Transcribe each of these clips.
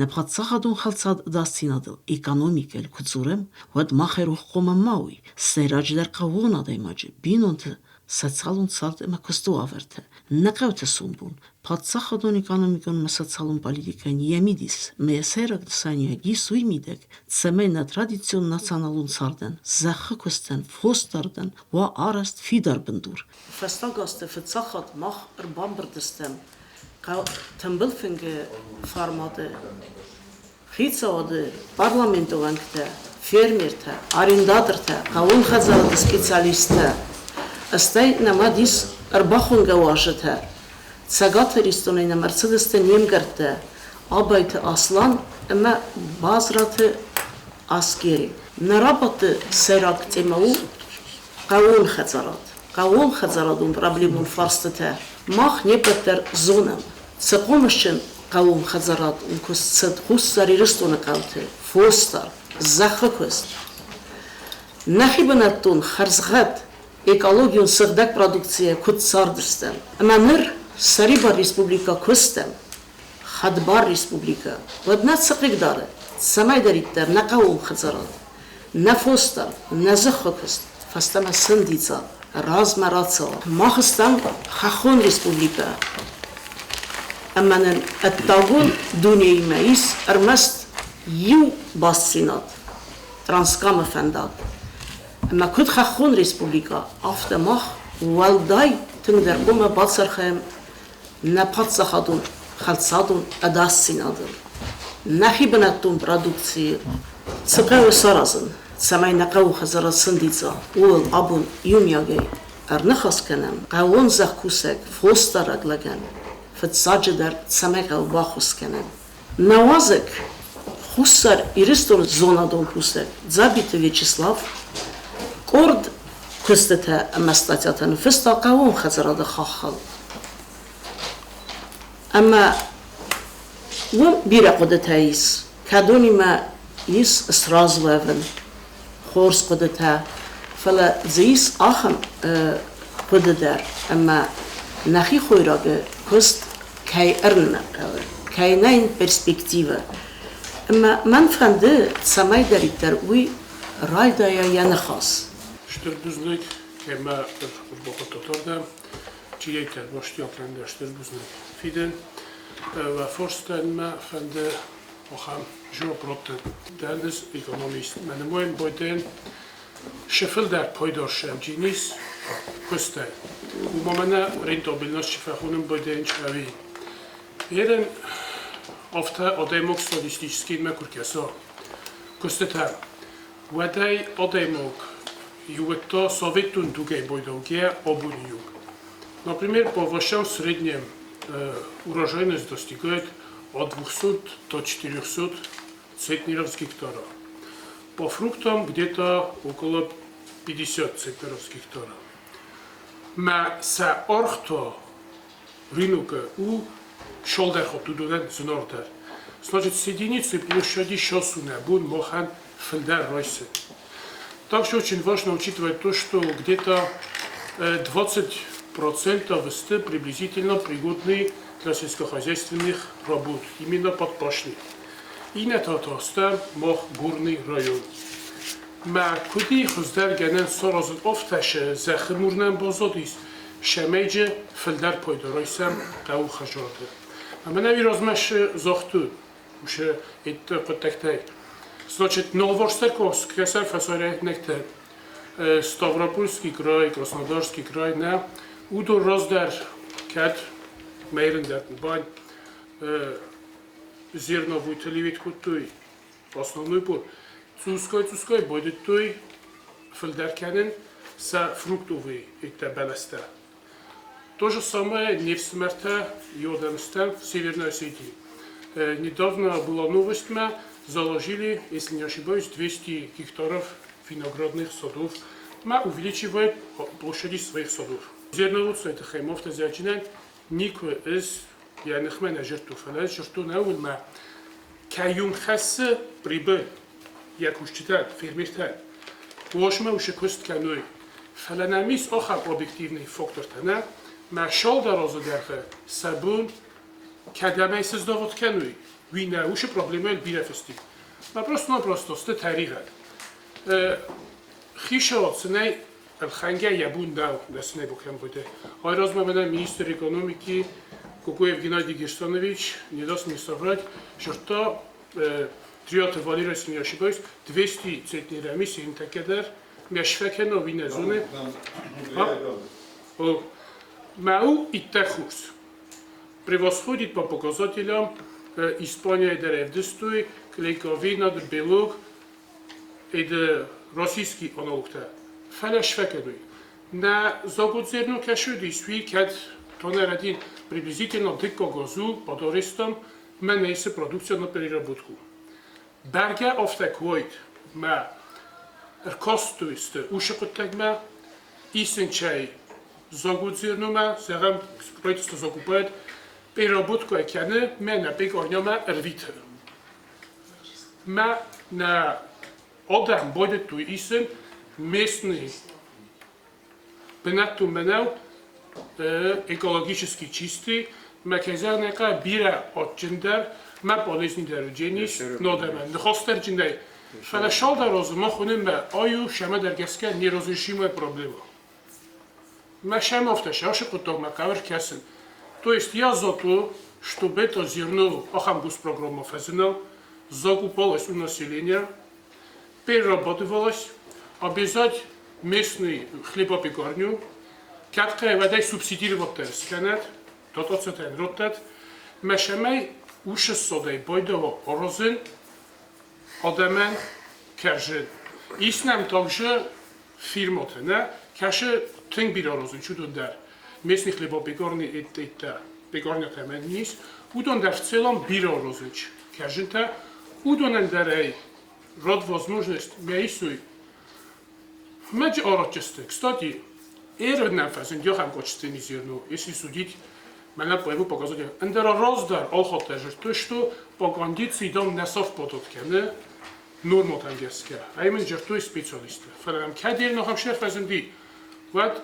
Նպատսախադուն խալցად դասինադը էկոնոմիկել կծուրեմ, ոդ մախերուխ կոմամաուի, սերաջդար կավոն ադայմաջը, բինոնթը սացալուն ցալտ մակստու ավերթը, նկավթը սումբուն, պատսախադուն էկոնոմիկան մասացալուն պոլիտիկան յեմիդիս, մեեսերակ դսանյագի սույմիդեք, ծեմենա տրադիցիոն նացանալուն ցարդեն, զախը կստեն, ֆոստարդեն, ვა արաստ ֆիդար բնդուր։ Festagast verzacht mach bambertestem. Tembelfinge farmade. Хицаоды парламентованкте, фермерте, арендаторте, кавун хазалды специалисте. Астай намадис арбахунга важете. Цагатеристоны на Мерцедесте немгарте. Абайте аслан, эма базраты аскери. Нарабаты серак темау кавун хазалат. Кавун хазаладун проблемун фарстете. Мах не петер зонам. Цекомышчен кавун хазарат ункус цед хуссари рыстуна кавте. Фостар, захакост. Нахибанаттун харзгат экологион сырдак продукция кутсардыстем. Аманыр Сарибар республика костем. Хадбар республика. Водна цекригдары. Самайдариттер на кавун хазарат. На фостар, на захакост. Фастама сындица. Размарацо. Махстан Хахон республика. Аманен аттагун дуней маис армаст ю бассинат. Транскама фендат. Ама куд Хахон республика автомах валдай тындербума бацархем на патсахадун халцадун адассинадун. Нахибанаттун продукции цепевы саразын. Самай нақау хазара сындица, уыл абун юмягей, арнахасканам, қауон захкусек, фостараглаган, фатсаджадар самайқау бахусканам. Навазек, хуссар иристор зонадон пусек, Забиты Вячеслав, корд кустета амастатятан, феста қауон хазарада хахал. Ама, вон бирақода таис, кадонима ис сразу эвен, خورس قدتها فلا زيس آخم قددر أما نخي خويراغ كست كاي أرنا كاي نين برسبكتيفة أما من فنده سماي داريتر وي رايدا يا نخاص شتربوزنك كما البوقة تطرد جيتر واشتياطرن شتربوزنك فيدن وفورستن ما فنده وخام جو بروتن دانس ايكونوميست من موين بويدن شفل در پایدار جینیس کسته و مامنا رنتابلناس شفاخونم بویدن چاوی یرن افتا آدموک ستاتیستیکی مکورکسا کسته تا ودای آدموک югта советун тугей бойдовге обуньюг. Например, по овощам в среднем урожайность достигает от 200 до 400 центнеров с гектара. По фруктам где-то около 50 центнеров с гектара. Ма са орхто рынка у шолдерхо тудуден знордер. Значит, с единицей площади шосуна бун мохан фельдер ройсе. Также очень важно учитывать то, что где-то 20% высоты приблизительно пригодны для сельскохозяйственных работ, именно под пашни. И на Татарстан мох горный район. Ма куди хуздер генен саразд офташе захмурнен базадис шамейже фельдер пайдарайсам قو خجارده. اما نوی رازمش زاختو وشه ات قطعتای. Значит, Нововорстерковск, Кесар Фасаре Некте, Ставропольский край, Краснодарский край, на Удо Раздар, Кат, Мейрендертен Бань, Зерновый Телевит Кутой, основной пор. Цускай, будет той, Фельдерканен, са фруктовый, это Баласта. То же самое Невсмерта и Одамстан в Северной Осетии. Недавно была новость, заложили, если не ошибаюсь, 200 гектаров виноградных садов. Мы увеличиваем площади своих садов. Зерноводство это хаймовта зачинен, никакой из яных менеджеров, але жертву не улма. Каюм хасс прибыль, як учитель, фермер. Уашма ушекост каной. Фаленамис охар объективный фактор тана. Машал дорозу дерхе сабун кадамай создавать каной. وینه وش پروبلمای بیره فستی ناپروستو است تاریخه خیشات سنای الخنگه یبون داو نسنه بکن بوده های راز من مینیستر اکونومیکی کوکویف گنادی گرستانویچ نداست میستافراد شرطا تریات والی رسمی اشیبایست 200 центни рамис این تکدر میشفکه نوینه زونه МАУ и Техус превосходит по показателям Испания деревдестуй, клейковина, белок и российский аналог. Фалеш фекедуй. На загодзерну кашу действий, кад тонер приблизительно дыко газу под арестом менейсе продукция на переработку. Берге автеквойт ма ркостуисте ушекоттегма исенчай загудзирнума сагам правительство закупает переработку океана на пекарняма рвитер. На одам будет ту исен местный бенату менал экологически чистый, казарнека бира от джендер, полезный деревенис, но демен. Хостер джендер. Фалашал дорозу мы хунем аю шама дергеска неразрешимая проблема. Машем автошаши потом макавер кесен. То есть я за то, чтобы это зерно Ахамгус программа фазинал закупалось у населения, перерабатывалось, обязать местный хлебопекарню, какая вода субсидировать терсканет, то центр ротет, машемай уши содай бойдово орозен, адамен кажен. И с ним также фирмотена, каже тинг биророзен чудон дар. Местных хлебопекарни это пекарня теменис, удон дар в целом биророзеч. Кажента, удон дарей род возможность мяисуй. Меч орочесте. Кстати, эрдна фазен дёхам кочтени зерно, если судить, меня по его показателям. Эндера раздар алхотежер, то что по кондиции дом не совпадает, норма тангеска. А именно жертвой специалиста. Фарам кадир нахам шер фазенди. Вот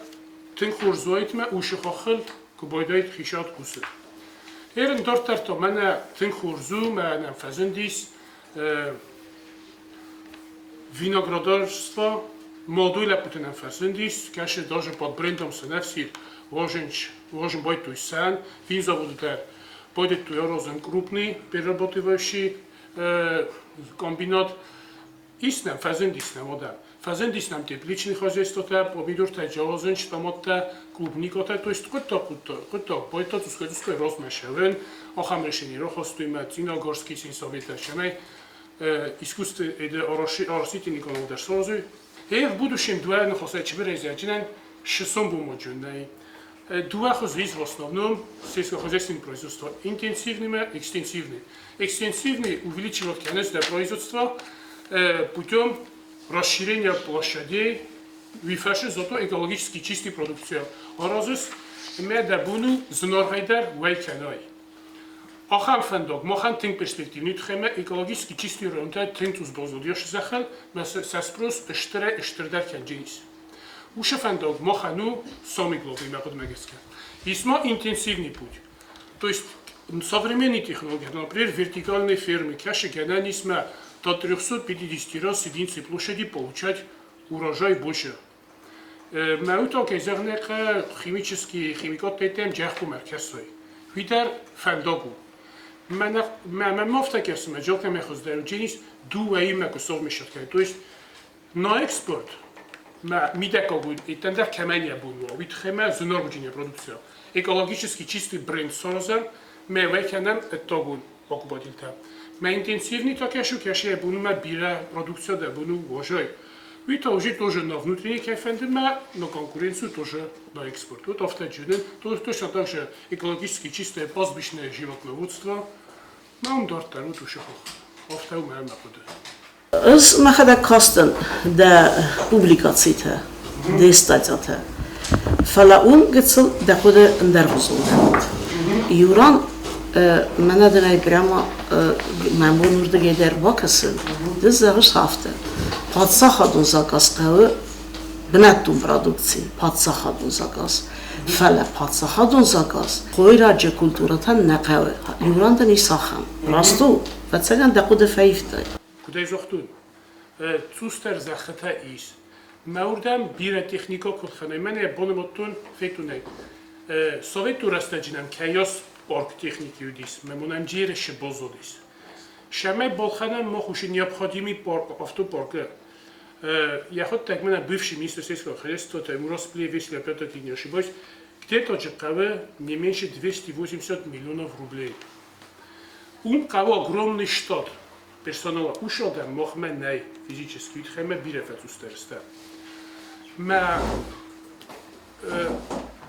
тин хурзуайт ма ушихахл кубайдайт хишат кусет. Эрен дортарто меня тин хурзу меня фазендис виноградарство модуля путинам фазендис, каше даже под брендом Сеневси ложен бой туйсан, вин заводит будет туйорозен крупный перерабатывающий комбинат. Истинно фазендисна вода. Фазендисна тепличный хозяйство, помидор, джавозен, томата, клубникота, то есть кото, бойто туской розмешевен, охам решение рохостуйма, циногорский синсовета, шамай, искусство и оросительный конодер сразу. И в будущем два нахосать чеберезячинен, 600 бумаджунной. Два хозяйств в основном сельскохозяйственное производство интенсивное, экстенсивное. Экстенсивное увеличивает конец для производства путем расширения площадей, выфаши зато экологически чистую продукцию. А разус медабуну зноргайдар вайканой. Ахам фендок, махан тинг перспективный тхеме экологически чистый район, тинтус базодьяш захал, саспрос эштердар канджинис. Уша фендок, махану сами главы мякот магиска. Весьма интенсивный путь. То есть современные технологии, например, вертикальные фермы, каши генанисма до 350 раз единицы площади получать урожай больше. Мауто кезернека химический химикат тем джахку меркесой. Видар фендогу. Мамофта кесме джока мехоздер джинис дуаима кусов мешаткай. То есть на экспорт мидекогу и тендер камения було. Витхема зуноргуджиня продукция. Экологически чистый бренд создан, мы веканем этогун покупатель. Мы интенсивный такешу кеше бунума бира продукция да буну вожой. Это уже тоже на внутренний кайфенде, на конкуренцию тоже на экспорт. Вот автоджунен, точно так же экологически чистое пастбищное животноводство. Но он дортар, вот уже автоу мы находим. Из махада костен да публикациите, да статьята. Фалаун гецел да ходе нервозун. Юран мене дней прямо мамбон урда гейдер бакасın. Düz zağış hafta. Padsa hadun zakasqağı բնատուն պրոդուկցիա փածախադուն զակաս ֆալա փածախադուն զակաս խոյրաջը կուլտուրatan նaqav Յուրանտն իսախան ռաստու բացական դակուդը ֆայֆտը Կուդեզոխտուն ծուստեր զախթա իս Մաուրդամ բիրա տեխնիկո կուլխանay մենե բոնոմոտուն ֆեյտունay Սովետ турաստаჯინან քայոս порк техники юдис мемонам ջիրը շբոզոդիս Շամե բոլխանան մոխուշի необходимый порк автопорка Я хоть так меня бывший министр сельского хозяйства Таймурос Плевич Лепета не ошибаюсь, где-то ЖКВ не меньше 280 миллионов рублей. Кого огромный штат персонала ушел да мохменной физически, хэме бирефет устерста. Ма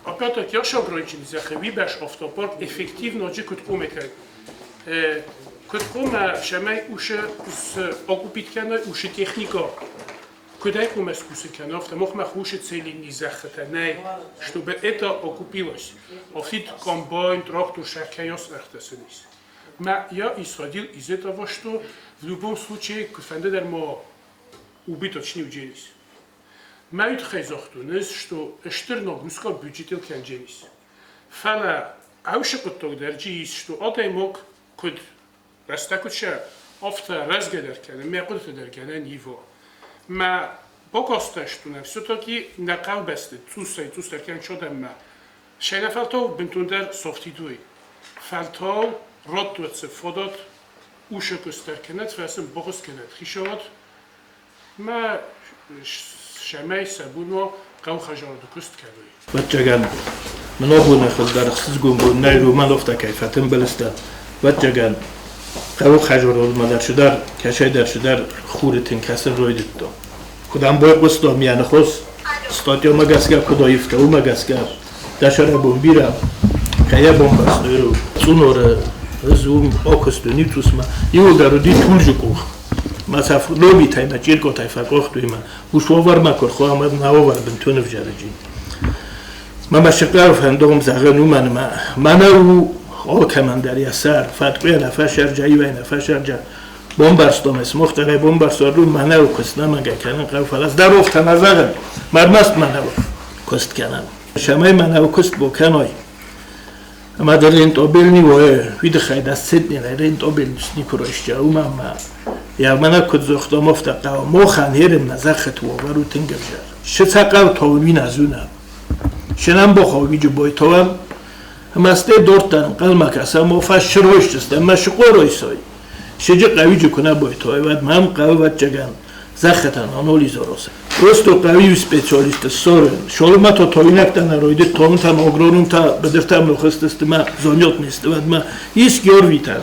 опять-таки я шел ограничен за хвибаш автопорк эффективно же куткумека. Куткума шамай уше с окупиткана уше техника. Куда я умею скусить канав, там мог махуши цели не захотанай, чтобы это окупилось. Офит комбайн, трактор, шаркайос ахтасенис. Я исходил из этого, что в любом случае куфандер мо убыточный уделись. Моют хайзахтунес, что эштерно гуска бюджетил кандженис. Фала аушекот тогдерджис, что атай мог куд растакуча авто разгадеркана, мякут деркана его. Ма покосташтуна все-таки накал бесте, цусай, цустеркен чодемма. Шайна фалтов бентундер софтидуй. Фалтов ротуetse фодот ушекустеркенет, фасен богоскенет. Хишот ма шамай сабуно кау хажарду кусткадуй. Батчаган много нахоздар сизгумбу найру малофта кайфатен белеста. Батчаган кау хажарду мадар шудар кашайдар шудар хуритин касен роидитто. Кудам бой густо мианхос статио магаска кудоифта у магаска дашара бомбира кая бомбастыру цунора зум окосту нитусма иударуди тулжуку масаф лоби тайна чирко тайфа кохтуима ушовар макор хоамад наовар бентунов жараджи мама шаклар фандом загну манау о командар ясар фатқия нафашар жайва нафашар жа бомбарстомес мохтагай бомбарсору манау костнамага канан қавфалас дарофта назаган мармаст манау кост канан шамай манау кост боканой амадарент обелни вое видхай дасетни рент обелнис никурашча умама я мана кодзохта мофта қав мохан херем назахат вовару тенгавжар шцақав товин азуна шенам боховиჯу бойтовам масте дортан қалмакаса мофаш шроштста машқоройсой شجع قوی جو کنه باید توی بعد من قوی بعد جگن زخطان آنالیزاروس. просто قوی اسپیشالیست سر شلما تو توی نکتن رویده توم تام آگرونم تا بدرتام لخست است ما زنیات نیست بعد ما ایست گیرویتم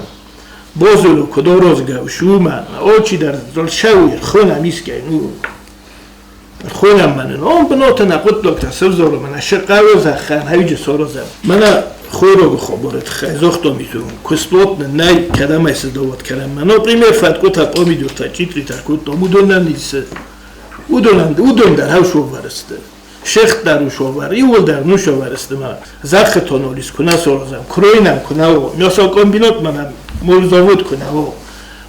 بازولو کداراز گوشو من آچی در زال شوی خونم ایست که نو خونم منن آن بنات نقد دکتر سرزارو من اشق قوی زخن هیچ سرزم من خورو خبرت خیزاخت میتونم کسبات نه کدام ایست داوت کردم من پریمیر فتکو تا پامیدور تا چیتری تا کود نمودن نیست اودن در هاو شوورسته شخ در شوور ایول در نو شوورسته ما زخطان آلیس کنه سرزم کروینم کنه و میاسا کامبینات منم مرزاود کنه و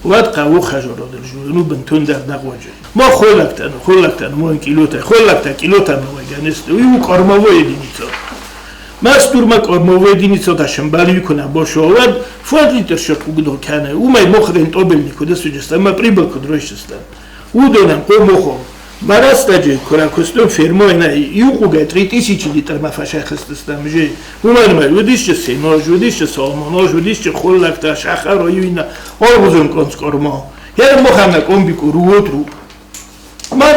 وقت قوو خجارات الجنو بنتون در نقواجه ما خولکتن ما این کیلوتا نویگانست ویو کارماوی دینیتا مستور ما کارماوی دینیتا داشتم بالی کنم باشه و فقط لیتر شکو گدو کنه او مای مخرین تابل نیکوده سوجستم ما پریبل کدروشستم او دونم کو مخم مرستاجی کرا کستم فرمای نه یو خوگه تریتیسی چی لیتر ما فشه خستستم جی او من ودیش چه سیناج ودیش چه سالماناج ودیش چه خولکتا شخر رایو اینا آرزون کنس کارما یه مخم نکن بیکو رو من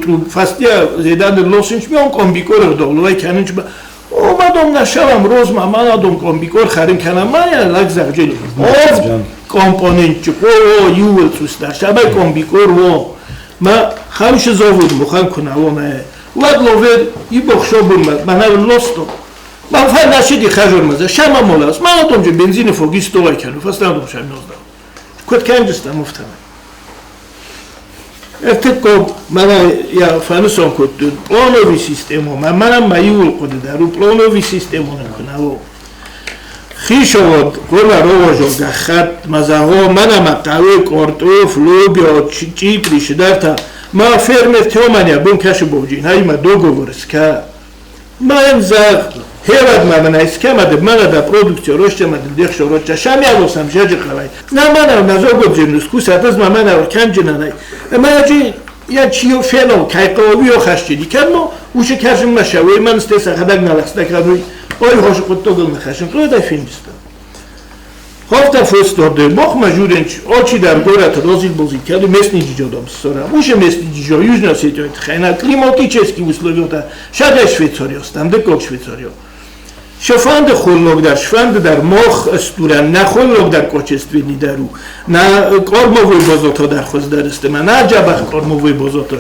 رو فستیا زیدن لوسینچ میام کن بیکو دولوی کننچ با اومدم نشوم روز من آدم کن بیکور خریم کنم من یه لگزر جلو آف کامپوننت چکو یول توستر شبه کن بیکور و ما خمش زاود مخان کنه و نه وقت لوور ای بخشا برمد من اول لستم من فهم نشدی خجور مزه شما مولاست من آدم جو بنزین فوگیست دوای کنم فست ندارم شما نازدم کد کنجستم مفتم ارتکاب من یا فنوسان کدون پلانوی سیستم ها منم مایول قده درو پلانوی سیستم ها نکنه و خیش آورد گل رو جا خط مزه ها منم قوی کارتوف لوبیا چیتری شدر تا ما فرمت تیامانیا بون کش بوجین های ما دو گورس که ما امزاغ هیواد ما من ایست که مده من دا پرودکتیو روشته مده دیخ شروچه شمی آلوسم جاجی خواهی نه من او نزار گود جنوس کوسات از من او کم جنانای ما یا چیو فعلا که قوی و خشتی که ما وش کشم مشوی من استیس خداگ نلست نکردوی آی هاش خود تو گل نخشم تو دای فیلم بیستم هفته فست داده باخ مجورنچ آچی در گورت رازیل بازی کرده مثل نیجی دام سرم وش مثل نیجی یوز نسیتویت خیلی کلیماتی چسکی وسلویوتا شاید شویتساری هستم دکتر شویتساریو شفاند خلق در شفاند در مخ استورن نه خلق در کوچست وینی درو نه کارموی بازاتا در خوز در استم نه جبخ کارموی بازاتا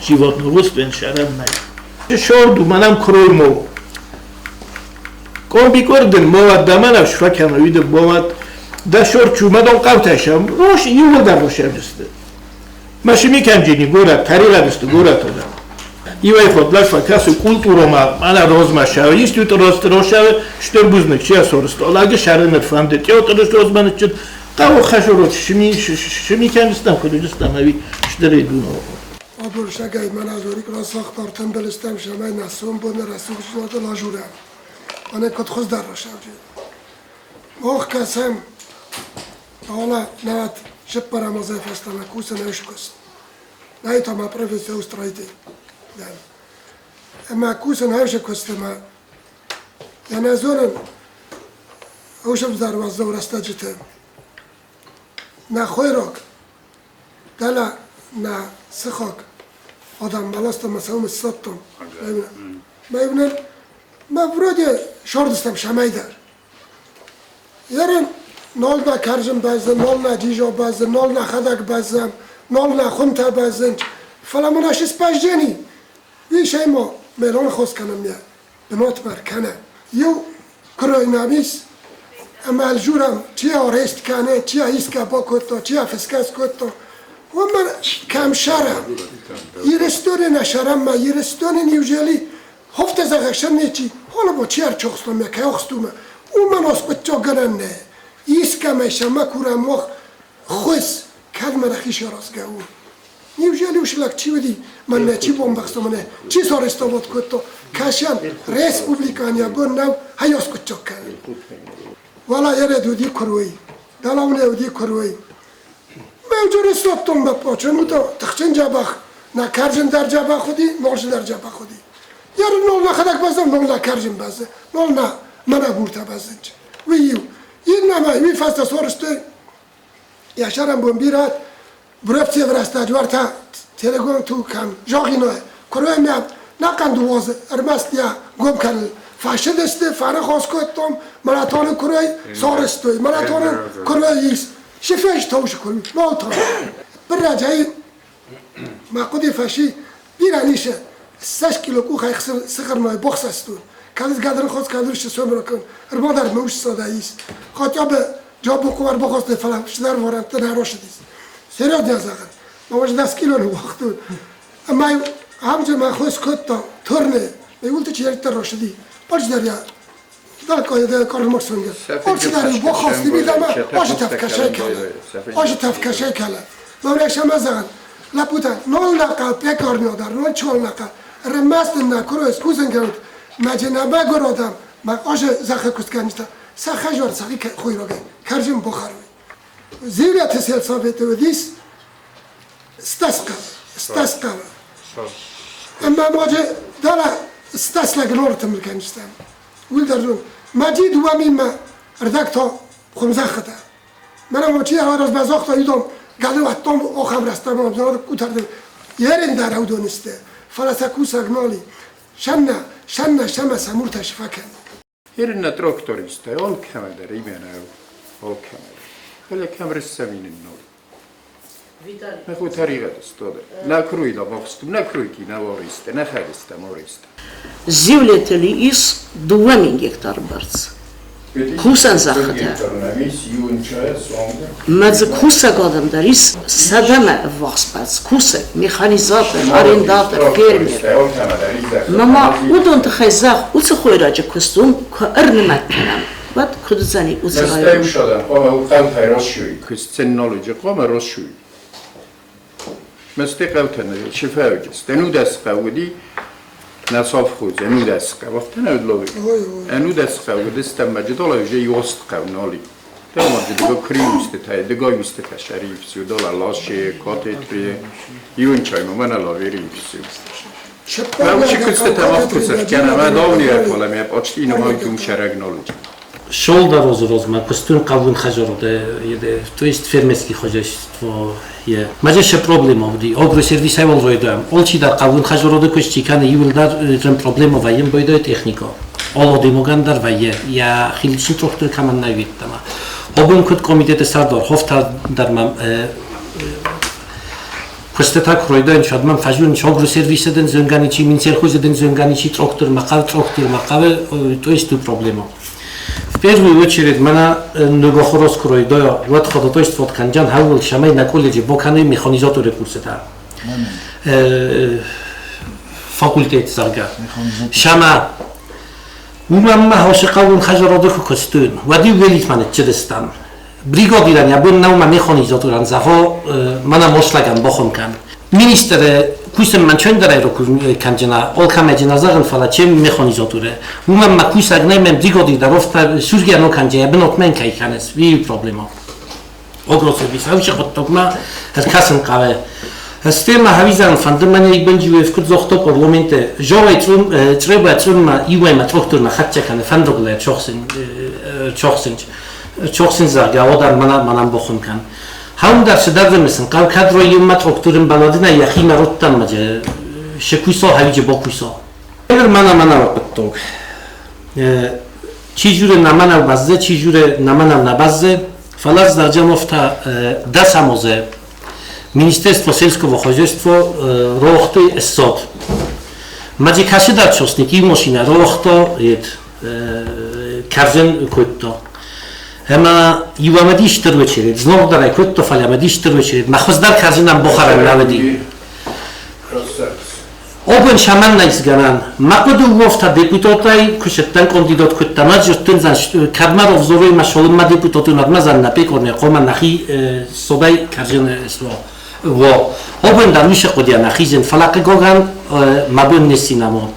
جیوات نوست بین شرم نه شاردو منم کروی مو کام بیکردن مواد دمنم شفا کنوید مواد دشور چومدم قوتشم روش یول در روشم دسته ماشی میکن جینی گورد طریقه دسته گورد دادم ایوای خود لاش فکرس کلتورو ما من روز ماشاوی ایستوت راست روشاوی شتر بزنک چیا سورست الاگه شرنت فهمده تیو ترش روز من چت قاو خشورو شمی کندستم خودستم اوی شتری دونو آبور شگای من از اوری کلاس ساختار تنبلستم شمای نسوم بونه رسول شده لاجوره آنه کد خوز در روشم جید موخ کسیم حالا نوات شب برام وظیف هستم کوس نوش کست نه تا ما پروفیس اوسترایتی اما کوس نوش کست ما یعنی زورن اوشم در وزده و رسته جیتم نه خوی راک دلا نه سخاک آدم ملاستم مساوم ساتم ببینن ما ورودی شاردستم شمای در یارن نال نه کرجم بازم نال نه جیجا بازم نال نه خدک بازم نال نه خونتا بازم فلاموناش اسپاجنی ویشای ما میلان خوش کنم یا بنات برکنه یو کرای نمیس اما الجورم چیا ریست کنه چیا ایسکا با کتو چیا فسکاس کتو و من کم شرم یه رستوری نشرم ما یه رستوری نیوجلی هفته زغشم نیچی حالا با چیار چخستم یا که اخستومه او من آسپت چا گرن نه ایسکا میشم کورم وقت خوز کد من خیش رازگه او نیوجلی وشلک چی بدی من نه چی بام بخستم نه چی سارستا بود کتو کشم ریسپوبلیکانیا بونم هیاس کت چا کنه والا یه دودی کروی دلاونه دودی کروی موجود سوتم بپا چون تو تخچن جبخ نه کرجن در جبخ خودی نالش در جبخ خودی یار نال نه خدک بازم نال نه کرجن بازه نال نه من بورتا بازنج ویو این نما وی فاست سورسته یا شرم بومبیرات برفتی ورسته جوار تا تلگون تو کم جاگینو کروی میام نکن دوازه ارمستیا گم کن فاشدسته فرق خاص کتم مراتون کروی سورسته مراتون کروییس شفاش توش کن ما تا برجعی ما قدی فاشی بیرانیشه 6 کیلو کو خیلی سخر مای بخش استون کالیز قدر خود کادرش سومر کن اربا در موش ساداییست خاطر به جاب کوار بخواسته فلان شدار ورن تنهاروش دیست سریع دیازاگر ما وش 10 کیلو رو وقتون اما همچه ما خوش کتا ترنه میگولت چیزی تروش دی پاش دریا دل کاری کار مرسونگه پاش دریا بخواستی میدم پاش تفکشای کله پاش تفکشای کله ما ریشم ازن لپوتا نول نکال پیکار میادر نول چول نکال رمست نکرو اسکوزن کرد مجنبه گرودم ما آج زخه کست کنیستا سخجار سخی خوی رو گه کرجم بخاروی زیریت سیل ثابت و دیس استسقل اما ماجه دارا استسلق نورتم کنیستم ول درون مجید و میم ردکتا خمزخته منم چی هواراز بازاختا یدم قالوا اتم اخم رستم ابزار کوتردم یرین در او دونسته فلسکو سگنالی شنه سمور تشفا کن یرین تراکتوریسته آل کمال داره ایمانه آل کمال ولی کم رسمین النور نخو طریقه دستاده نکروی دا باقستم نکروی کی نواریسته نخریسته ماریسته زیولتلی ایس دوامین گکتار برز کوسن زخته مز کوسه قادم داریس صدمه واقعاً کوسه میخانیزات آریندات فرمیر ماما اودون تخیزخ اوت خویراج کستوم که ارنمت کنم بعد کدوزانی اوت نستیم شدن قام او قلب راست شوی کستن نالوجه قام راست شوی Mesut Qavtan şifavgis. Enu das qavdi nasaf khuz enu das qavtan adlovi. Enu das qavdi istamajid ola je yost qavnoli. Tamam digo kriuste tay digo uste ta sharif su dola lashe kotet pri yun chayma mana la verifsu. Mam ci kuste tamam kusach kana ma dawni akola me почти no mam kum sharagnoli. Шолда розма, костюм кавун хажороде, то есть фермерское хозяйство. Маже ще проблема вди, огро сервис айвал ройдам. Олчи дар кавун хажороде кошти кане юлдар рем проблема ваем бойдой техника. Олоди могандар вае, я хилчин трохтер каман навиттама. Обун кут комитете сардар, хофта дармам Queste tak roidan şadman fajun şogru serviseden zönganici minserhozeden zönganici трактор макаве, то есть тут проблема. В первую очередь мана многохорос кроидоя вот ходатайство от Канджан хавул шамай на колледже боканы механизаторы курсета. Факультет зарга. Шама умамма хошиқавун хажароды костун. Вади велит мане чедестан. Бригадиран ябун наума механизаторан зафо мана мошлаган бохонкан. Министр Кусем манчондара року канжена олкаме джиназаган фала чем механизаторе. Умам макусаг наймем бригоди дарофта сургиано канже бенот мен кайханес ви проблема. Огро сервис авше хоттогма касен каве. Система хавизан фандамане ибенжуе в кудзохто парламенте жовай трум треба трум ивайма трактор на хатчакане фандогле чохсен зарга одар манам бохункан. Ham dersi derdemesin. Kav kadro yumma traktörün baladına yakima rottanmaca. Şekuysa havice bokuysa. Eğer mana vakittok. Çi jure namana bazze, çi jure namana nabazze. Falaz darjanofta da samoze. Ministerstwo Selskiego Хозяйства rohty essod. Madzie kaszy dar czosniki mosina rohto karzen kutto. Ama yuvamadi iştir veçerid, znov daray kutto falamadi iştir veçerid. Mahfazdar karzinan boharan navedi. Oben şamanna izganan. Makodu uvofta deputatay kuşettan kandidat kuttamaz jutun zan kadmarov zoroy maşolunma deputatun admazan napekorne qoman nahi sobay karzin eslo. Vo. Oben darmishe qodiya nahi falaqi gogan mabun nesinamo.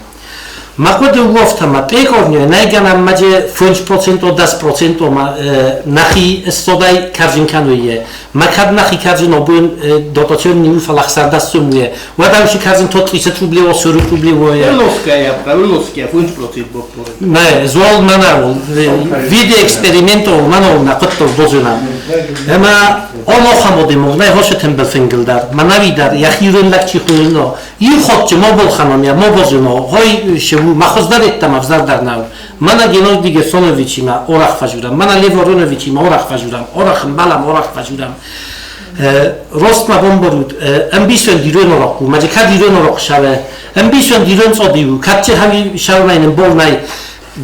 Makodu uvofta mapekorne nayganan maje 5% o 10% nahi sobay karzin kanuye. Makad nahi karzin obun dotacyon niu falaqsarda sumuje. Wadawshi karzin to 30 rubli o 40 rubli o je. Veloskaya, 5% bokpore. Ne, zol manavol. Vide eksperimento manavol na kutto bozuna. Ama ono xamodimov, ne hoše tembel fingildar. Manavidar, yaxirun lakçi xuyuno. İyi xotçu mobol xanom ya, mobozuno. Hoy şevu, maxozdar ettam avzar nav. Mana Gennady Gersonovichima oraq fajuram. Mana Lev Oronovichima oraq fajuram. Oraqım balam oraq fajuram. Rostma bomborud. Ambisyon diron oraqu. Maje kad diron oraq şave. Ambisyon diron sodiu. Katçe havi şavmaynen bolnay.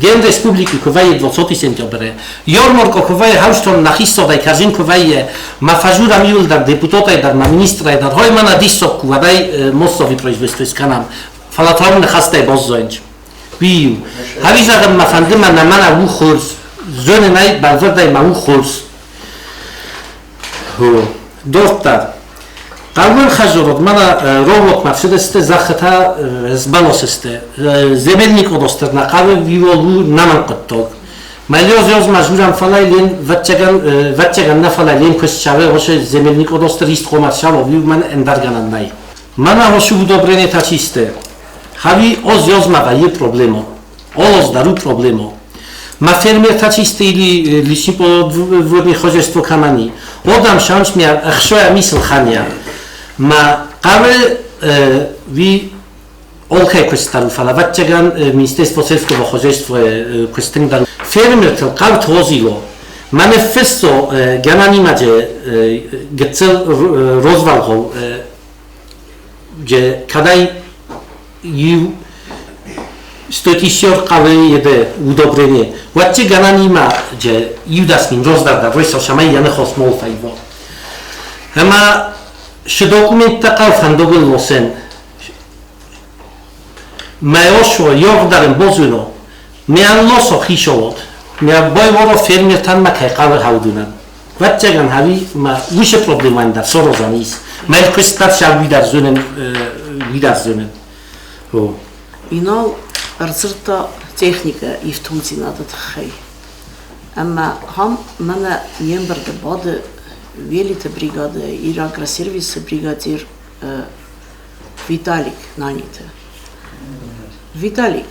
Gen Respubliki kowaje 20 sentября. Jormorko kowaje hauston na histowej karzin kowaje ma fajuram yuldar deputatay dar ma ministray dar hoy mana dissok kuwadaj mostowi производство skanam. Falatorne hastay bozzoinch. Biu. Havizagam ma fandyma na mana wuchurs. Zönenay bazarday ma wuchurs. Doktor. Qavun xajorod mana robot mafsideste zakhata zbanoseste. Zemelnik odostar na qave vivolu naman qottok. Malyoz majburan falaylen vatchagan na falaylen koschave hoše zemelnik odostar ist komercial viv man endargananay. Mana hoše udobrenie tachiste. Havi oz yozmaga je problemo. Oz daru problemo. Ma fermer tachiste ili lični podvodni хозяйство kamani. Odam šanč mi akhshoya misl khania. Ma qave vi olkaj questar fala vatchagan Ministerstwo Selskiego Хозяйства questindan fermer tel qav tozilo manifesto gananimaje gecel rozvalho gdzie kadaj ju stotisior qave jede udobrenie watche gananima gdzie judasmin rozdarda roisal shamay yana khosmol fayvo ama Ще документ така фандогъл лосен. Майошо йордарен бозуно. Меан лосо хишовод. Меа бойворо фермер тан ма кай қавер хаудунан. Ватчаган хави ма више проблеман дар сорозанис. Meil questa c'ha wiedersöhnen. Oh. Ինալ արծրտա տեխնիկա իվ թունցինատը թխեի։ Amma ham mana memberde bade velite brigade Irak servise brigadir Vitalik nanite. Vitalik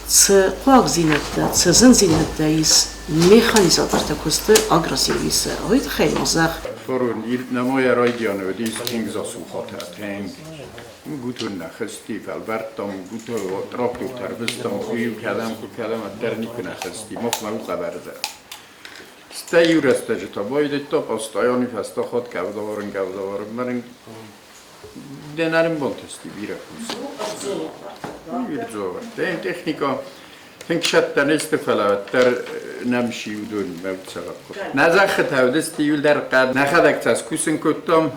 ц qoaq zinette, ц zin zinette is mechanizator te koste agraservise. Hoyt khayl mazakh. Forun na moja radione dis things as ukhata tank. Gutun na khasti Albertom guto traktor tervistom khuyu kadam ternik na khasti mokhma khabarda. Stejureste, že to bojde to postojoni fasta khod kavdavorin marin denarim bontesti birakus. Virzovar. Ten technika Finkşatta istifalar nemşi udun mevtsara. Nazakh tavdesti yulder qad nakhadak tas kusin kuttam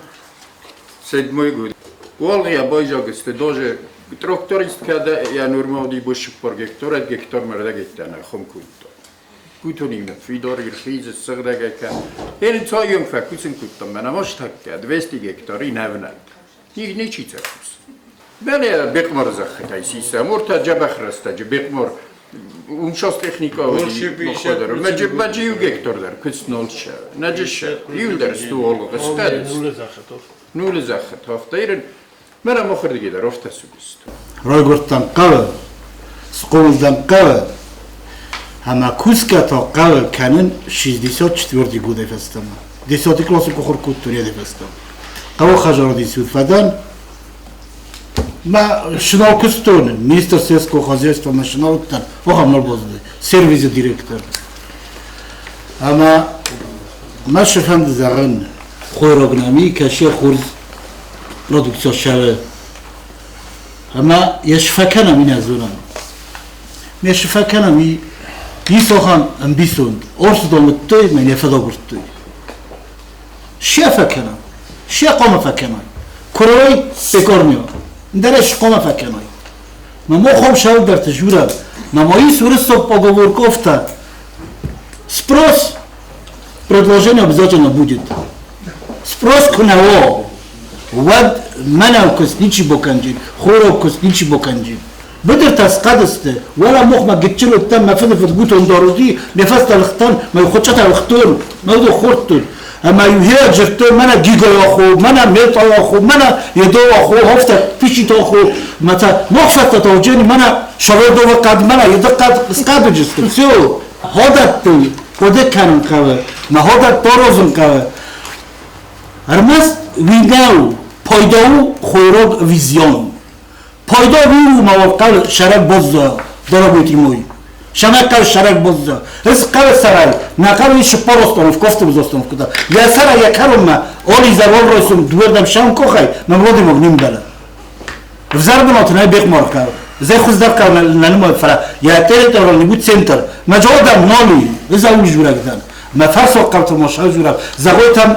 sedmoy gud. Volga boyjagiste doje traktorist kada ya normali boş por gektor merda gittana khum kutto. Gutonim fidor irkhiz sığdaga ka. Eni toyum fa kusin kuttam mana mosh takka 200 gektori nevnad. Ne çitsakus. Bele bekmor zakhta isisa murta jabakhrast bekmor Umşas teknika var. Mecib gektorlar kısnolşa. Naciş yıldır stuol gıstad. Nule zahat haftayın. Mera mokhirdi gider hafta sübüst. Roygurttan qava. Sqoldan qava. Hama kuskata qava kanın 64 gude festama. 10 klası kokhur kuturiye de festam. Qava xajaradi süfadan Ma шнал кустон, министр сельского хозяйства машинал тар, охамнал бозды, сервисы директор. Ама маш фанд заган хойрогнами каши хурз продукция шаве. Ама яшфакана мина зона. Яшфакана ми бисохан амбисон, орсдомттой мен яфадогурттой. Шефакана, шеқомафакана. Корой пекорнио. Дареш кома факенай. Но мохом шалберт жура. На мои сурысов поговорковта. Спрос предложение обязательно будет. Спрос к него. Вот мене косничи боканджи, хоро косничи боканджи. بدر تسقدسته ولا مخما جتشلو تم ما فضل في الجوتون داروزي نفست الختان ما يخدشت الختون ما يدو خورتون اما يهيا جرتون منا جيجا ياخو منا ميتا ياخو منا يدو ياخو هفته فيشي تاخو متى مخفت توجيني منا شغل دو قد منا يدقد اسقاد جست سو هذا تي خود كانن قوه ما هذا توروزن قوه ارمس ويناو پایداو خویراد ویزیون پایدا ویرو موقع شرک بازده داره بودی موی شمکل شرک بازده از قبل سرای نقل شپار استانف کفته بزاستانف کده یا سرای یک هرم ما آلی زرال رایسون دوردم شم کوخی مملودی مغنیم بله وزار بنات نه بیق مارکه زی خوز در کار نلمای فرا یا تریتورال نبود سنتر مجادم نالی از اون جوره گدن ما فرس وقت ماشای جوره زغوتم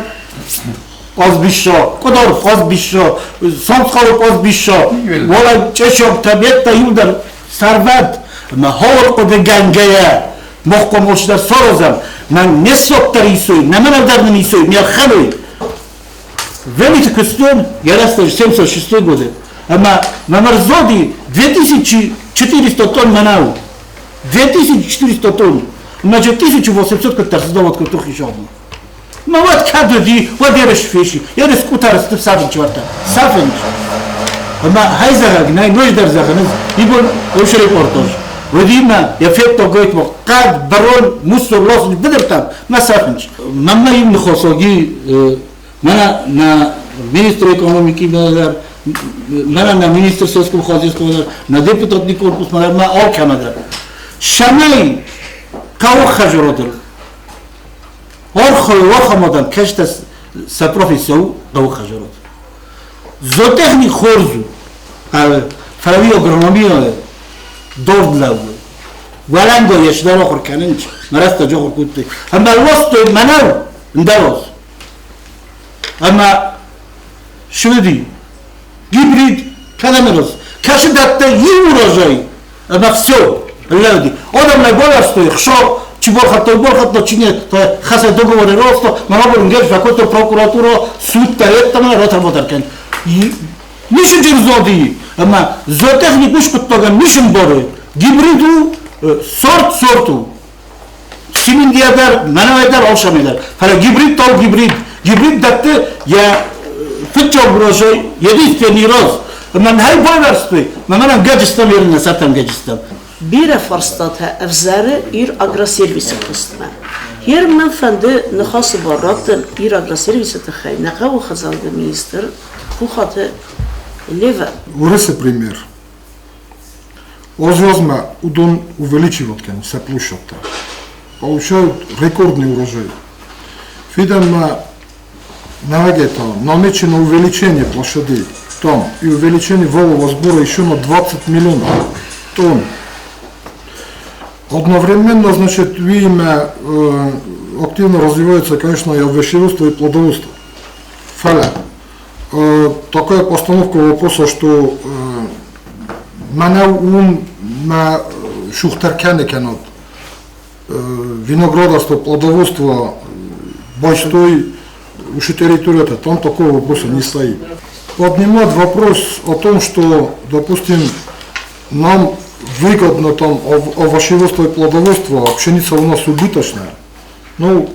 az bişo, kadar az bişo, samskar az bişo, valla çeşok tabiatta yıldır servet, ma hor kode gangaya, muhkam oluşlar sorozam, man ne soktar isoy, ne man evderdin isoy, ne xaloy. Velite kıston, yarastır 76 gode, ama mamar zodi 2400 ton manav, 2400 ton, ma 1800 kırtar sızdovat kırtuk işabı. مواد كادودي وديرش فيشي يا سكوتر استفسار جوارتا سافنج اما هاي زغناي نوش در زغنز يقول وش ريبورتاج وديما يفيت توقيت قاد برون مستر لوس بدرتام ما سافنج مما يم خصوصي مانا نا مينستر ايكونوميكي مانا نا مينستر سيسكو خازيسكو نا ديبوتات دي كوربوس ما او كامدا شماي كاو خجرودل Orxoy waxamadan keştes sa profesyon qav xajarot. Zootechnik xorzu. Faravi agronomiya dordlav. Walango yashdar okhir kanench. Marasta jokhur kutte. Amma alwast manav ndaros. Amma shudi gibrid kalameros. Kashidatta yurajay. Amma всё. Ladi. Odamlar bolar stoy xsho чи борхат, но чи нет, то хаса договоры росто, мы будем говорить, какой-то прокуратура, суд, там работать. Нишин жирзоди, ама зоотехник уж подтоган нишин боры, гибриду, сорту. Симиндиадар, манавайдар, алшамидар. Хара гибрид датте я фитчо брожой, единственный раз. Man hay boylarstı. Man gecestem yerine satam gecestem. Bire farstata evzare ir agraservisi kısmı. Her men fendi nxası baratın ir agraservisi tıxay. Naqavu xazaldı minister. Kuxatı лева. Уресе пример. Озозма удон увеличиват се площадта. Получают рекордный урожай. Видимо, навегето намечено увеличение площадей там и увеличение валового сбора еще на 20 миллионов тонн. Одновременно, значит, видимо, активно развивается, конечно, и овощеводство и плодоводство. Фаля. Такая постановка вопроса, что на шухтаркяне канат виноградарство, плодоводство, большой уж территория, там такого вопроса не стоит. Поднимать вопрос о том, что, допустим, нам выгодно там овощеводство и плодоводство, а пшеница у нас убыточная, ну,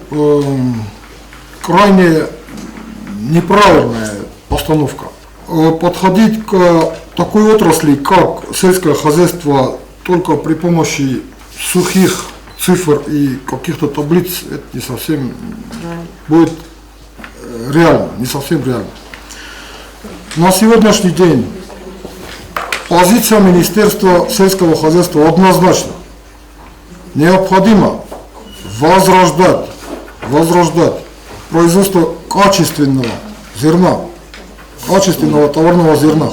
крайне неправильная постановка. Подходить к такой отрасли, как сельское хозяйство, только при помощи сухих цифр и каких-то таблиц, это не совсем будет реально, не совсем реально. На сегодняшний день позиция Министерства сельского хозяйства однозначна. Необходимо возрождать производство качественного зерна, качественного товарного зерна.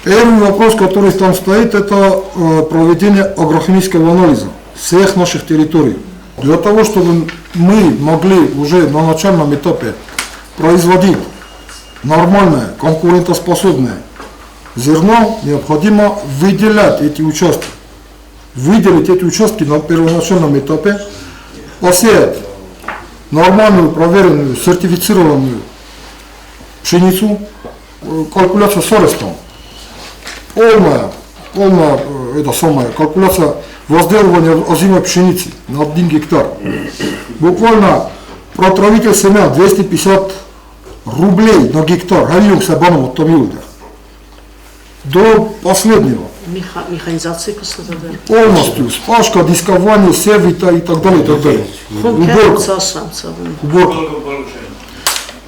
Первый вопрос, который там стоит, это проведение агрохимического анализа всех наших территорий. Для того, чтобы мы могли уже на начальном этапе производить нормальное, конкурентоспособное зерно, необходимо выделять эти участки. Выделить эти участки на первоначальном этапе, посеять нормальную, проверенную, сертифицированную пшеницу, калькуляция с арестом, полная это самая калькуляция возделывания озимой пшеницы на 1 гектар. Буквально протравитель семян 250 рублей на гектар, до последнего. Механизация посадили. Полностью, спашка, дискование, сервита и так далее, и так далее. Уборка.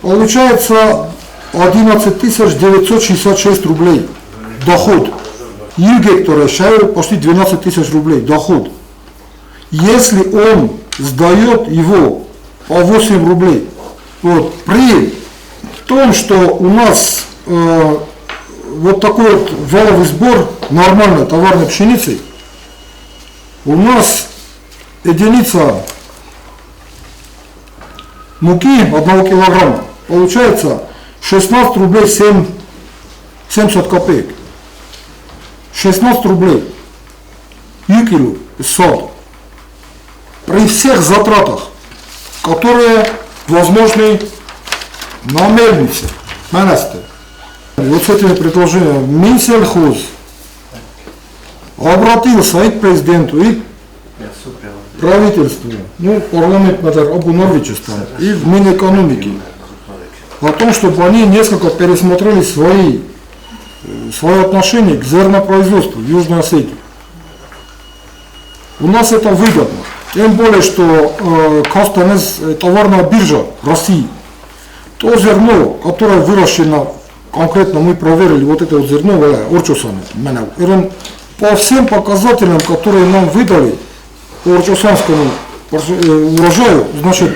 Получается 11 966 рублей доход. И гектара шаю почти 12 тысяч рублей доход. Если он сдает его по 8 рублей, вот, при том, что у нас вот такой вот валовый сбор нормальной товарной пшеницы, у нас единица муки 1 килограмма получается 16 рублей 70 копеек. 16 рублей юкилу сот. При всех затратах, которые возможны на мельнице, вот с этими предложениями Минсельхоз обратился и к президенту, и к правительству, ну, парламент, например, обунорвичества, и в Минэкономике, о том, чтобы они несколько пересмотрели свое отношение к зернопроизводству в Южной Осетии. У нас это выгодно. Тем более, что Кастанес, товарная биржа России, то зерно, которое выращено, конкретно мы проверили вот это вот зерно, Орчосане, по всем показателям, которые нам выдали по орчосанскому урожаю, значит,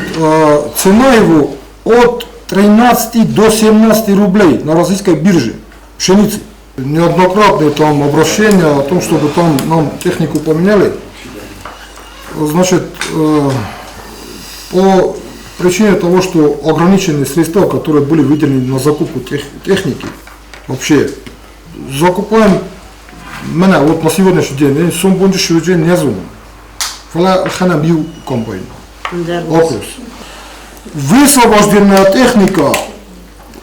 цена его от 13 до 17 рублей на российской бирже пшеницы. Неоднократные там обращения о том, чтобы там нам технику поменяли. Значит, по причине того, что ограниченные средства, которые были выделены на закупку техники, вообще закупаем, вот на сегодняшний день, сумма не звоним. фала хана бил комбайн. Դեռ Вопрос. Высвобожденная техника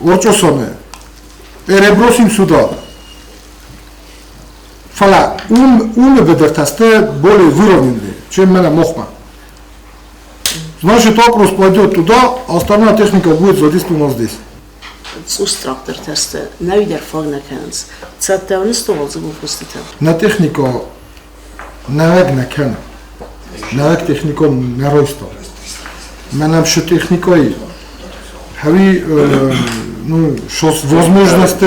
орчосоне перебросим сюда. Фала бедертасте более выровненные, чем меня мохма. Значит, вопрос пойдет туда, а остальная техника будет задействована здесь. Ус трактор тесте, навидер фагнакенс. Цаттевни стовал загубустите. На технику навек не кен. Навек технику не ройсто. Менам что техникой хави шос возможности,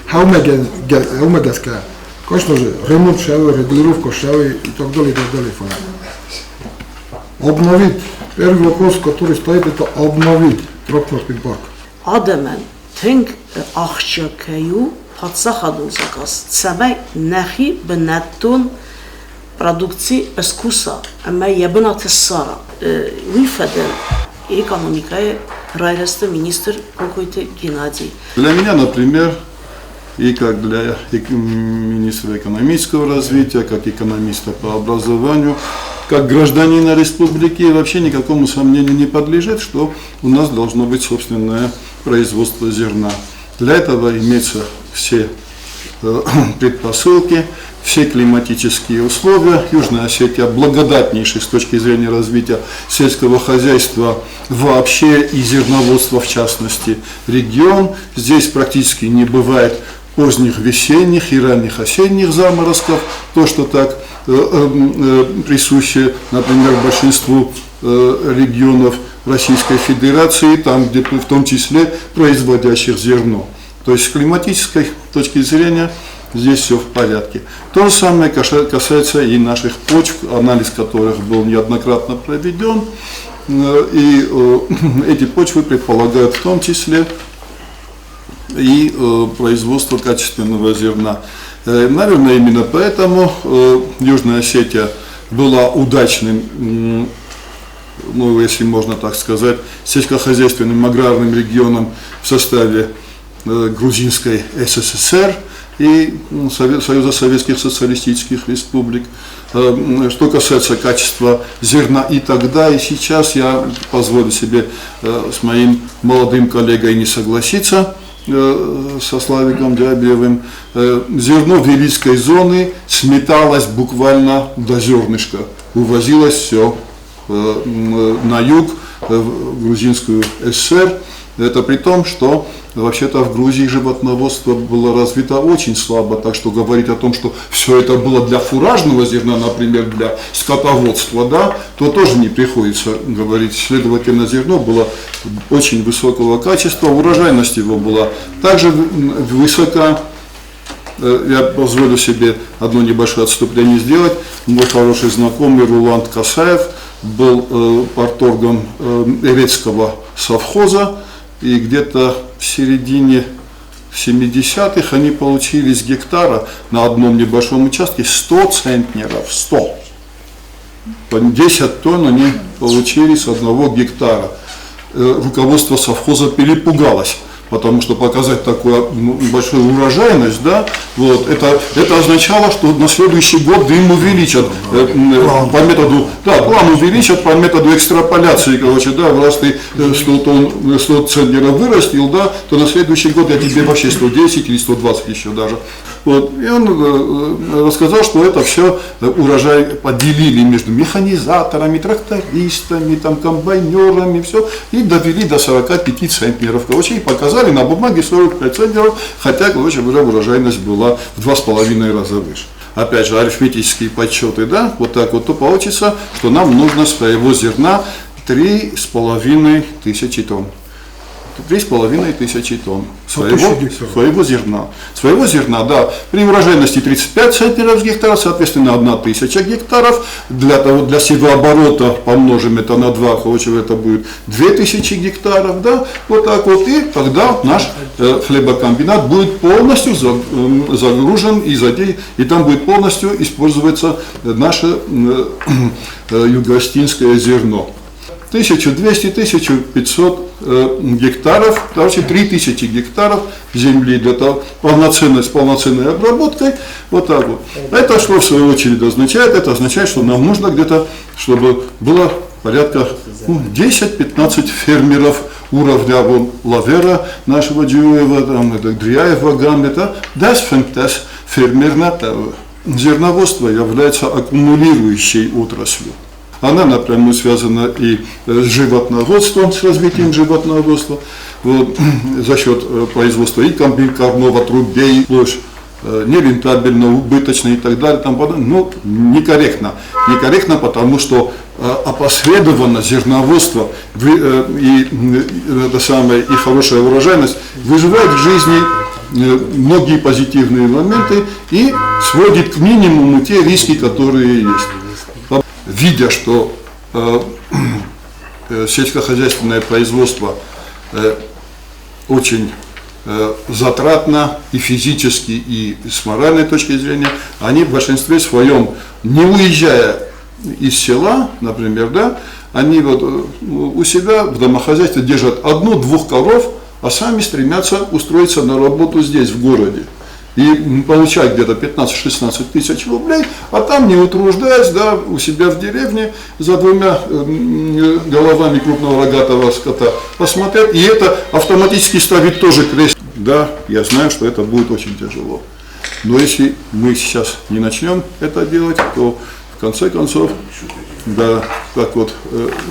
хаумегаска. Конечно же, ремонт шавы, регулировка шавы и так далее, и так далее. Обновить. Первый вопрос, который стоит, это обновить тракторный парк. Ադեմեն թենք աղջակայու փածախադուզակաս ցամայ նախի բնատուն продукции эскуса, ама ябнат сара. Вифаден экономикая райраста министр какой-то Геннадий. Для меня, например, и как для министра экономического развития, как экономиста по образованию, как гражданина республики, вообще никакому сомнению не подлежит, что у нас должно быть собственное производство зерна. Для этого имеются все предпосылки, все климатические условия. Южная Осетия благодатнейший с точки зрения развития сельского хозяйства вообще и зерноводства в частности регион. Здесь практически не бывает поздних весенних и ранних осенних заморозков, то, что так присуще, например, большинству регионов Российской Федерации, там, где в том числе производящих зерно. То есть с климатической точки зрения здесь все в порядке. То же самое касается и наших почв, анализ которых был неоднократно проведен. И эти почвы предполагают в том числе и производство качественного зерна. Наверное, именно поэтому Южная Осетия была удачным, ну, если можно так сказать, сельскохозяйственным аграрным регионом в составе Грузинской СССР и Союза Советских Социалистических Республик. Что касается качества зерна и тогда, и сейчас, я позволю себе с моим молодым коллегой не согласиться, со Славиком Дябьевым. Зерно Великой зоны сметалось буквально до зернышка, увозилось все на юг, в Грузинскую ССР. Это при том, что вообще-то в Грузии животноводство было развито очень слабо, так что говорить о том, что все это было для фуражного зерна, например, для скотоводства, да, то тоже не приходится говорить. Следовательно, зерно было очень высокого качества, урожайность его была также высока. Я позволю себе одно небольшое отступление сделать. Мой хороший знакомый Руланд Касаев был парторгом Эрецкого совхоза, и где-то в середине 70-х они получили с гектара на одном небольшом участке 100 центнеров, 100. 10 тонн они получили с одного гектара. Руководство совхоза перепугалось, потому что показать такую большую урожайность, да, вот, это означало, что на следующий год им увеличат по методу, да, план увеличат по методу экстраполяции, короче, да, раз ты 100 центнеров вырастил, да, то на следующий год я тебе вообще 110 или 120 еще даже. Вот. И он рассказал, что это все урожай поделили между механизаторами, трактористами, там, комбайнерами, все, и довели до 45 центнеров, короче, и показали на бумаге 45 центнеров, хотя, короче, уже урожайность была в 2,5 раза выше. Опять же, арифметические подсчеты, да, вот так вот, то получится, что нам нужно своего зерна 3,5 тысячи тонн. 3,5 тысячи тонн своего зерна. Своего зерна, да. При урожайности 35 центнеров с гектара, соответственно, 1000 гектаров. Для севооборота помножим это на 2, короче, это будет 2000 гектаров, да. Вот так вот. И тогда наш хлебокомбинат будет полностью загружен и там будет полностью использоваться наше юго-остинское зерно. 1200-1500 гектаров, короче, 3000 гектаров земли для того, с полноценной обработкой, вот так вот. Это что в свою очередь означает? Это означает, что нам нужно где-то, чтобы было порядка 10-15 фермеров уровня Лавера, нашего Джуева, там, это Дряева, Гамлета, фермерное зерноводство является аккумулирующей отраслью. Она напрямую связана и с животноводством, с развитием животноводства, вот, за счет производства и комбикорма, трубей, площадь нерентабельно, убыточно и так далее, но некорректно. Некорректно, потому что опосредованно зерноводство и хорошая урожайность выживает в жизни многие позитивные моменты и сводит к минимуму те риски, которые есть. Видя, что сельскохозяйственное производство очень затратно и физически, и с моральной точки зрения, они в большинстве своем, не уезжая из села, например, да, они вот у себя в домохозяйстве держат 1-2 коров, а сами стремятся устроиться на работу здесь, в городе. И получать где-то 15-16 тысяч рублей, а там, не утруждаясь, да, у себя в деревне за 2 головами крупного рогатого скота посмотреть, и это автоматически ставит тоже крест. Да, я знаю, что это будет очень тяжело. Но если мы сейчас не начнем это делать, то в конце концов, да, как вот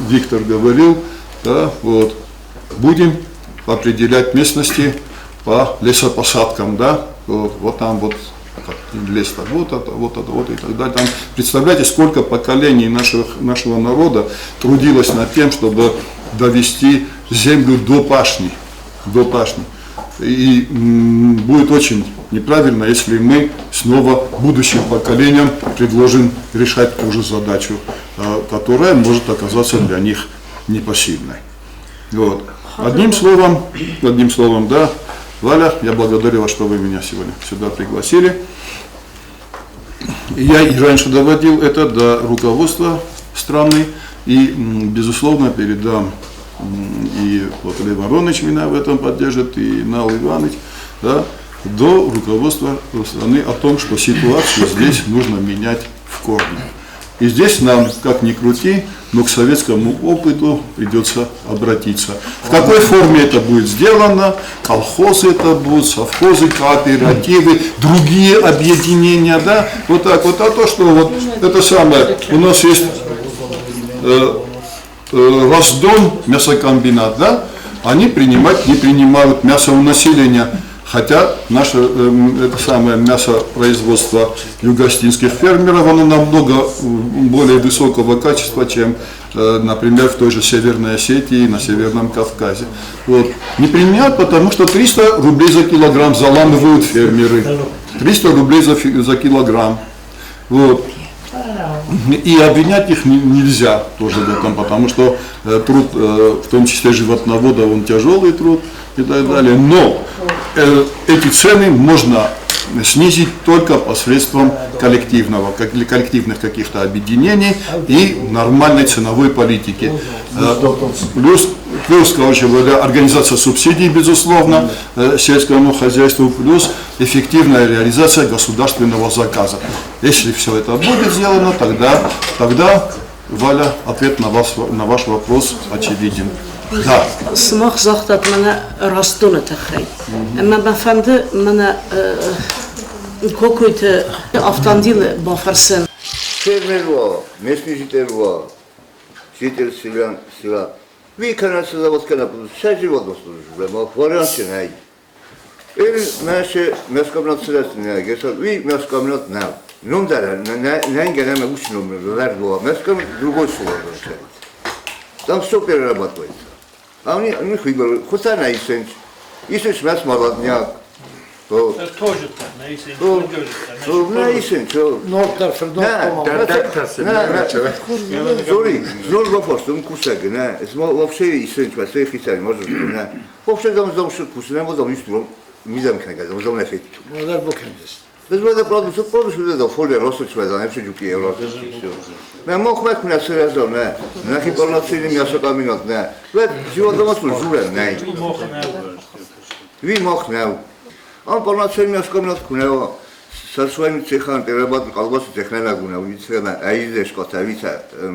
Виктор говорил, да, вот, будем определять местности по лесопосадкам, да, вот там вот лес-то вот и так далее. Там, представляете, сколько поколений нашего народа трудилось над тем, чтобы довести землю до пашни. И будет очень неправильно, если мы снова будущим поколениям предложим решать ту же задачу, которая может оказаться для них непосильной. Вот. Одним словом, да, Валя, я благодарю вас, что вы меня сегодня сюда пригласили. Я и раньше доводил это до руководства страны, и, безусловно, передам, и вот Лев Аронович меня в этом поддержит, и Нал Иванович, да, до руководства страны о том, что ситуацию здесь нужно менять в корне. И здесь нам, как ни крути, но к советскому опыту придется обратиться. В какой форме это будет сделано? Колхозы это будут, совхозы, кооперативы, другие объединения, да? Вот так вот. А то, что вот это самое, у нас есть Росдом, мясокомбинат, да? Они не принимают мясо у населения. Хотя наше это самое мясопроизводство югостинских фермеров, оно намного более высокого качества, чем, например, в той же Северной Осетии, на Северном Кавказе. Вот. Не применяют, потому что 300 рублей за килограмм заламывают фермеры. 300 рублей за килограмм. Вот. И обвинять их нельзя тоже в этом, потому что труд, в том числе животновода, он тяжелый труд и так далее. Но эти цены можно снизить только посредством коллективных каких-то объединений и нормальной ценовой политики. Плюс, короче говоря, организация субсидий, безусловно, сельскому хозяйству, плюс эффективная реализация государственного заказа. Если все это будет сделано, тогда Валя, ответ на ваш вопрос очевиден. Да. Смог захтат меня растунет хай. Amma ben fəmdə mənə какой-то автомобиль бафарсын. Фермер var, местный житель var, житель села. Ви каналцы заводка на вся животность служба, но вариант не. Или наши мясокомбинат средственные, говорят, ви мясокомбинат не. Ну да, не генерально ученым, верно, мясокомбинат другой слово. Там все перерабатывается. А у них выбор, хотя на Исенч мяс молодняк. Тоже так, на Исенч. На Исенч. Зор вопрос, он кусак, на. Вообще Исенч, вообще официально, может, на. Вообще дом что кусак, на дом не стром, не дам кнага, дом на фету. Модер бокендес. Bezbłędne produsuje do folie rozstrzygłe, nie przydziuki euro. My mogliśmy na serio, nie? Na hipernacyjny miasto kaminot, nie? Ale żyło do nas żurem, nie? Wy mogliśmy. On po nacyjnym miasto kaminot kunęło. Sa swoimi cechami, te roboty kalbosy cechne guna, widzę, a idę szkotawica,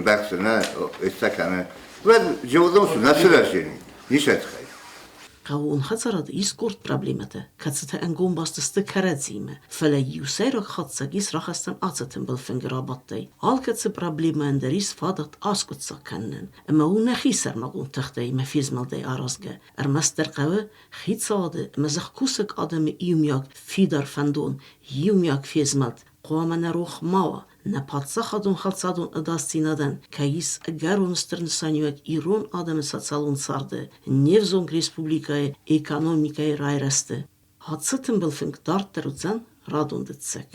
bakse, nie? Jest taka, nie? Ale żyło do nas na serio, nie szedł. قاون خسرت يسكورت بروبليمته كتسته انقوم باستست كرزيمه فلا يوسيرك خطسجيس راخستم آتتم بالفنجرابطي آل كتس بروبليما اندريس فادت آسكت سكنن اما هو نخيسر مقون تختي ما فيز مالدي آرازجه ارمستر قوه خيت صاده مزخ كوسك آدم يومياك فيدر فندون يومياك فيز مالد قوام نروخ ماوا نپادسخادون خالصادون اداستینادن کایس اگرون استرنسانیوک ایران آدم ساتسالون سارده نیوزون ریسپوبلیکای اکونومیکای رای رسته. حادثتن بالفنگ دارت دروزن رادون دتسک.